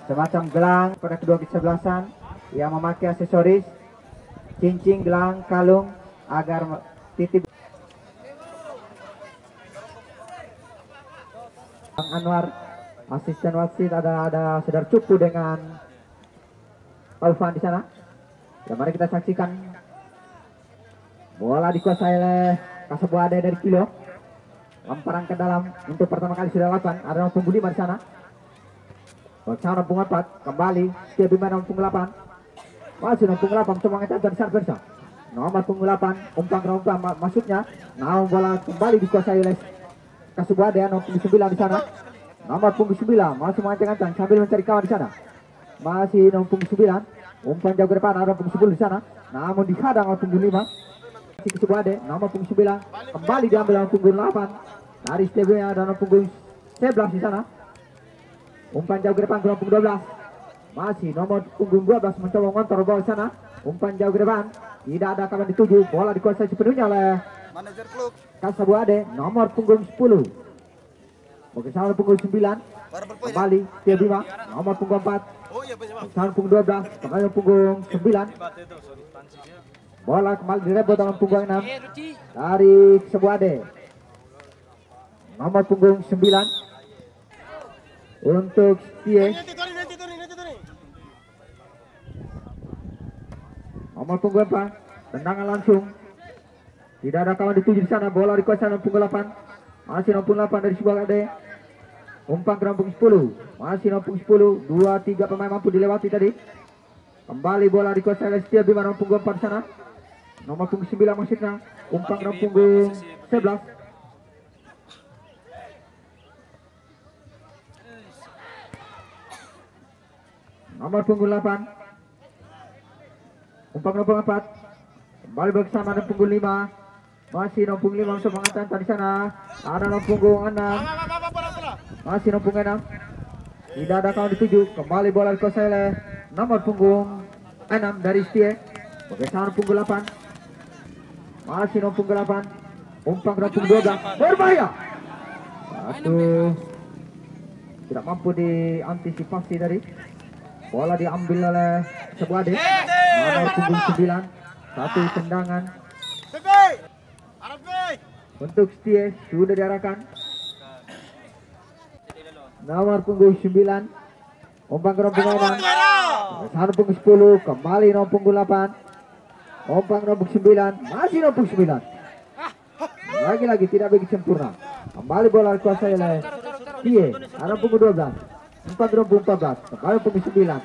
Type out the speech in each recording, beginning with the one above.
semacam gelang pada kedua kesebelasan yang memakai aksesoris cincin, gelang, kalung agar titip. Bang Anwar, asisten wasit, ada saudara Cupu dengan Alvan di sana. Ya, mari kita saksikan bola dikuasai oleh Kasabuade dari Kilo. Lemparan ke dalam untuk pertama kali sudah lakukan. Ada nomor punggung 5 di sana. Bersama nomor punggung 4 kembali Setia Bima nomor punggung 8. Masih nomor punggung 8 coba kita dari Sarversa. Nomor punggung 8 umpan masuknya. Namun bola kembali dikuasai oleh Kasabuade nomor punggung 9 di sana. Nomor punggung 9 masih mengancang-ancang sambil mencari kawan di sana. Masih nomor punggung 9. Umpan jauh ke depan ada punggung 10 di sana. Namun dihadang oleh punggung 5. Kasabuade nomor punggung 9 kembali diambil nomor punggung 8 dari STB ada nomor punggung 11 di sana. Umpan jauh ke depan ke nomor punggung 12. Masih nomor punggung 12 mencoba mengontrol bola di sana. Umpan jauh ke depan tidak ada kawan dituju. Bola dikuasai sepenuhnya oleh manajer klub Kasabuade nomor punggung 10. Bersama punggung 9 kembali Setia Bima nomor punggung 4. Bersama punggung 12 kembali punggung 9. Bola kembali direbut dalam punggung 6 dari Kasabuade. Nomor punggung 9 untuk Setia. Nomor punggung 4 tendangan langsung. Tidak ada kawan dituju di sana. Bola dikuasai nomor punggung 8. Masih nomor punggung 8 dari Kasabuade. Umpan ke nomor punggung 10. Masih nomor punggung 10. 2-3 pemain mampu dilewati tadi. Kembali bola dikuasai oleh Setia Bima nomor punggung 4 di sana. Nomor punggung 9 maksudnya. Umpan nomor punggung 11. Nomor punggung 8. Umpan nomor punggung 4. Kembali bersama nomor punggung 5. Masih nomor punggung 5 untuk mengantar di sana. Ada nomor punggung 6. Masih nomor punggung 6. Tidak ada kawan dituju. Kembali bola dikuasai oleh nomor punggung 6 dari Setia. Bersama nomor punggung 8. Masih nomor punggung 8. Umpan ke nomor punggung 12. Berbahaya. Aduh. Tidak mampu diantisipasi dari. Bola diambil oleh Kasabuade. Nomor punggung 9. Satu tendangan untuk Setia sudah diarahkan. Nomor punggung 9. Umpan ke nomor punggung 6. Nomor punggung 10. Kembali nomor punggung 8. Umpan nomor 9, masih nomor 9. Lagi-lagi tidak begitu sempurna. Kembali bola dikuasai oleh Setia. Ada punggung 12. Umpan nomor punggung 14. Kembali punggung 9.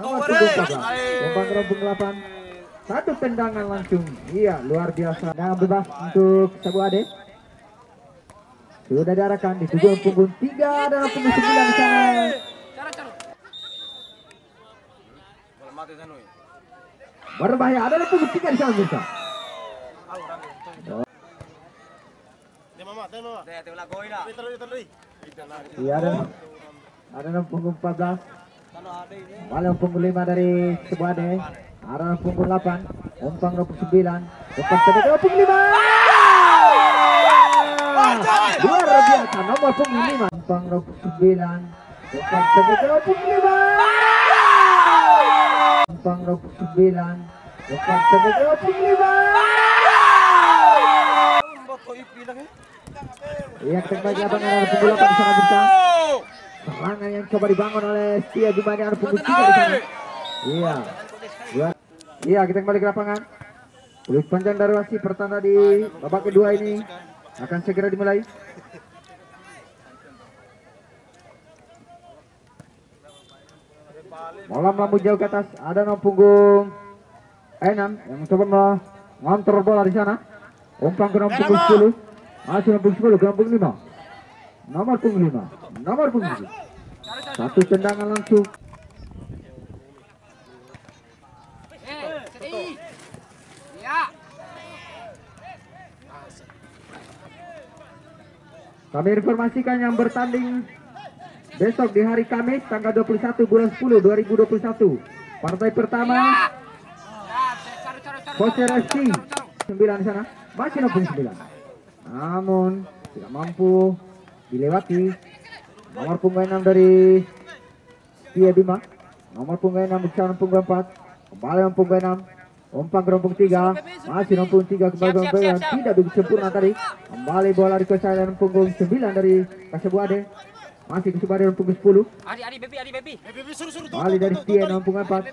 Nomor punggung 14. Umpan nomor punggung 8. Satu tendangan langsung. Iya, luar biasa. Tendangan bebas untuk Kasabuade. Sudah diarahkan di tujuan punggung 3 dan punggung 9 di sana. Berbahaya, ada punggung 3 di sana bisa. Iya, ada punggung 14. Malah punggung 5 dari Kasabuade. Ada punggung 8. Umpan nomor 9. Umpan kedua punggung 5. Luar biasa, nomor punggung 5. Umpan nomor 9. Umpan kedua punggung 5. Umpan nomor 9. Umpan kedua punggung 5. Iya, kembali lapangan ada punggung 8 di sana bisa. Serangan yang coba dibangun oleh Setia Bima ada punggung 3 di sana. Iya. Iya, kita kembali ke lapangan. Peluit panjang dari wasit pertanda di babak kedua ini akan segera dimulai. Bola melambung jauh ke atas. Ada nomor punggung 6 yang mencoba mengontrol bola di sana. Umpan ke nomor punggung 10. Masih nomor punggung 10 ke nomor punggung 5. Nomor punggung 5. Nomor punggung 5. Satu tendangan langsung. Kami informasikan yang bertanding besok di hari Kamis tanggal 21 bulan 10 2021. Partai pertama Poser FC 9 di sana. Masih nomor 9. Namun tidak mampu dilewati. Nomor punggung 6 dari Setia Bima. Nomor punggung 6 bersama punggung 4. Kembali nomor punggung 6. Umpan ke punggung 3. Masih nomor punggung 3 kembali ke punggung 9. Tidak begitu sempurna tadi. Kembali bola dikuasai dengan punggung 9 dari Kasabuade. Masih Kasabuade nomor punggung 10. Adi baby. Kembali dari Setia nomor punggung 4.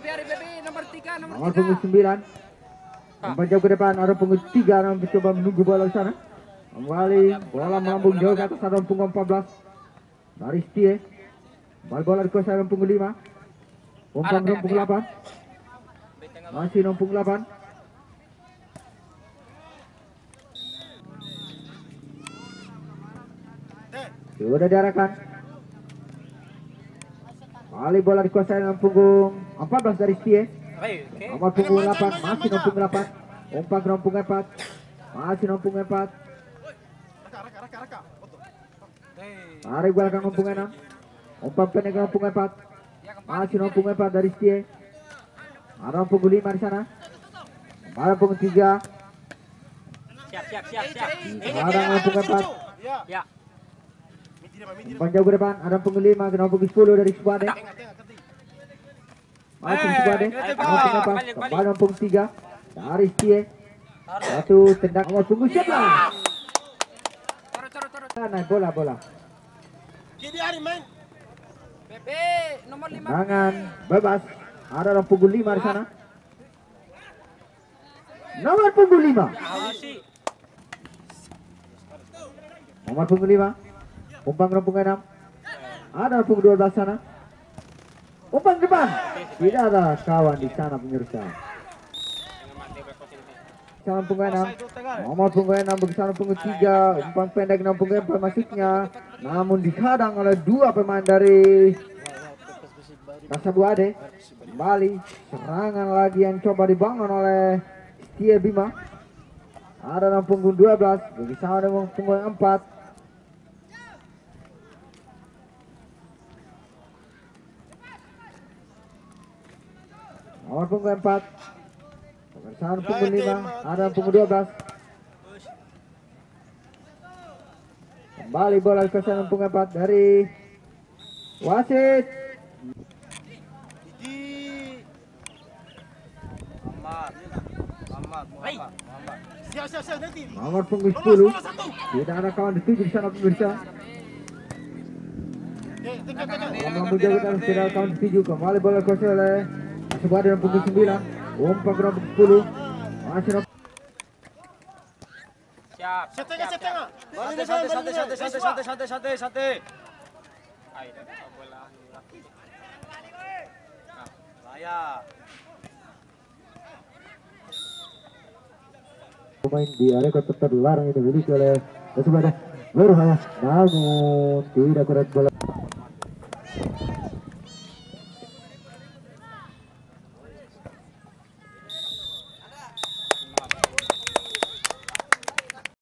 Nomor punggung 9. Umpan jauh ke depan. Ada punggung 3 yang mencoba menunggu bola di sana. Kembali bola melambung jauh ke atas. Ada punggung 14 dari Setia. Kembali bola dikuasai dengan punggung 5. Umpan ke punggung 8. Masih nomor punggung 8. Sudah diarahkan. Kembali bola dikuasai dengan punggung 14 dari Setia. Nomor punggung 8. Masih nomor punggung 8. Umpan ke nomor punggung 4. Masih nomor punggung 4. Tarik bola ke nomor punggung 6. Umpan pendek ke nomor punggung 4. Masih nomor punggung 4 dari Setia. Ada nomor punggung 5 di sana. Kembali punggung 3. Siap. Ada nomor punggung 4. Ya. Umpan jauh ke depan. Ada punggung 5 ke nomor punggung 10 dari Subade. Masih Subade. Nomor punggung 4. Kembali nomor punggung 3 dari Setia. Satu tendang nomor punggung 11. Naik bola. Tendangan bebas. Ada nomor punggung 5 di sana. Nomor punggung 5. Nomor punggung 5. Umpan ke nomor punggung 6. Ada nomor punggung 12 sana. Umpan ke depan. Tidak ada kawan di sana pemirsa. Nomor punggung 6. Nomor punggung 6 bersama punggung 3. Umpan pendek nomor punggung 4 masuknya. Namun dihadang oleh dua pemain dari Kasabuade. Kembali serangan lagi yang coba dibangun oleh Setia Bima. Ada nomor punggung 12 bersama dengan punggung 4. Nomor punggung 4 bersama punggung 5. Ada punggung 12. Kembali bola ke sana punggung 4 dari wasit. Nomor punggung 10. Tidak ada kawan dituju di sana pemirsa. Nomor punggung tidak ada kawan dituju. Kembali bola dikuasai oleh Kasabuade dengan punggung 9. Umpan ke nomor 10. Masih nomor. Siap. Santai. Pemain di area kotak terlarang ini dimiliki oleh Kasabuade. Berbahaya, namun tidak kuat bola.